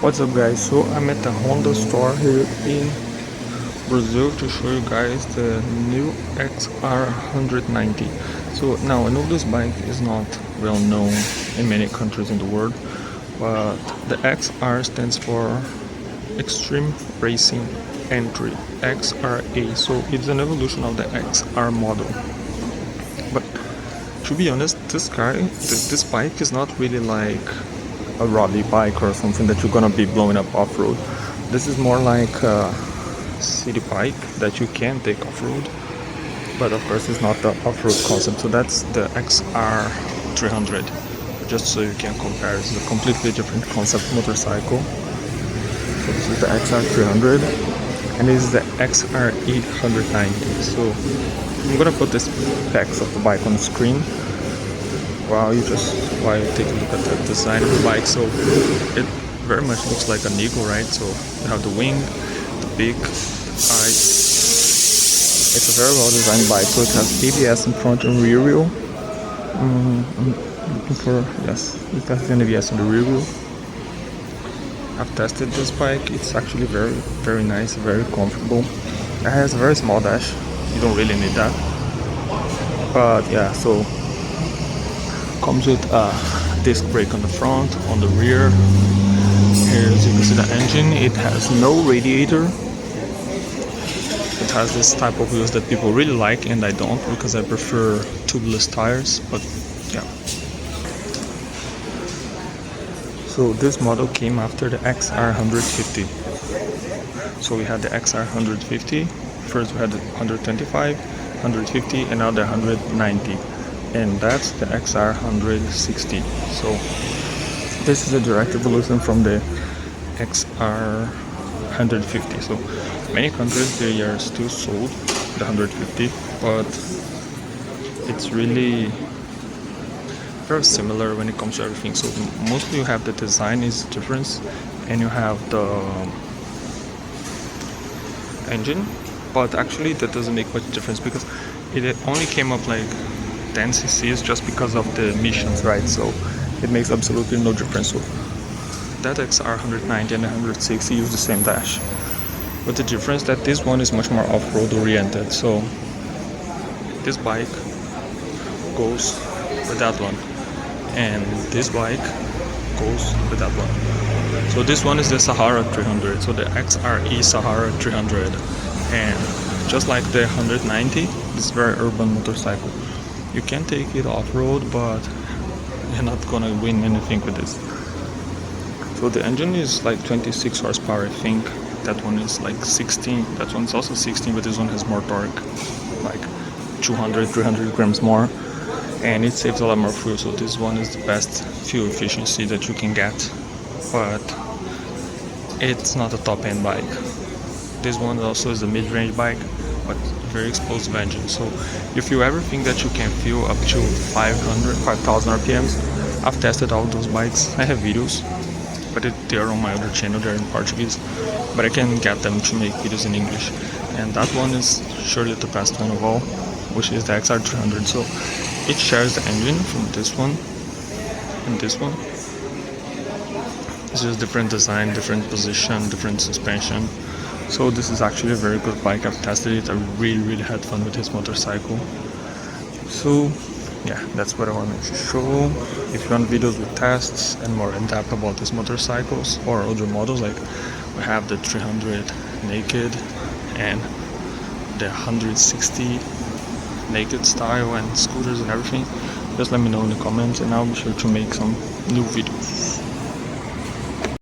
What's up guys, so I'm at the Honda store here in Brazil to show you guys the new XR 190. So now I know this bike is not well known in many countries in the world, but the XR stands for Extreme Racing Entry, XRA, so it's an evolution of the XR model. But to be honest, this bike is not really like a rally bike or something that you're gonna be blowing up off-road. This is more like a city bike that you can take off-road, but of course it's not the off-road concept. So that's the XR 300, just so you can compare. It's a completely different concept motorcycle. So this is the XR 300 and this is the XR 890. So I'm gonna put the specs of the bike on the screen while you take a look at the design of the bike. So it very much looks like an eagle, right? So you have the wing, the beak, the eyes. It's a very well designed bike. So it has ABS in front and rear wheel. I'm looking for, yes, it has an ABS on the rear wheel. I've tested this bike. It's actually very nice, very comfortable. It has a very small dash. You don't really need that. But yeah, so comes with a disc brake on the front, on the rear. Here as you can see the engine, it has no radiator. It has this type of wheels that people really like and I don't, because I prefer tubeless tires, but yeah. So this model came after the XR 150. So we had the XR 150, first we had the 125, 150 and now the 190. And that's the XR 160. So this is a direct evolution from the XR 150. So many countries they are still sold the 150, but it's really very similar when it comes to everything. So mostly you have the design is difference and you have the engine, but actually that doesn't make much difference because it only came up like 10 cc's just because of the emissions, right? So it makes absolutely no difference. So that XR 190 and 160 use the same dash, but the difference that this one is much more off-road oriented. So this bike goes with that one and this bike goes with that one. So this one is the Sahara 300, so the XRE Sahara 300, and just like the 190, it's a very urban motorcycle. You can take it off-road, but you're not gonna win anything with this. So the engine is like 26 horsepower, I think. That one is like 16. That one's also 16, but this one has more torque, like 200, 300 grams more. And it saves a lot more fuel. So this one is the best fuel efficiency that you can get, but it's not a top-end bike. This one also is a mid-range bike, but very explosive engine. So if you ever think that you can feel up to 5,000 RPMs, I've tested all those bikes. I have videos, but they are on my other channel. They're in Portuguese, but I can get them to make videos in English. And that one is surely the best one of all, which is the XR 300. So it shares the engine from this one and this one. It's just different design, different position, different suspension. So this is actually a very good bike. I've tested it. I really had fun with this motorcycle. So yeah, that's what I wanted to show. If you want videos with tests and more in depth about these motorcycles or other models, like we have the 300 naked and the 160 naked style and scooters and everything, just let me know in the comments and I'll be sure to make some new videos.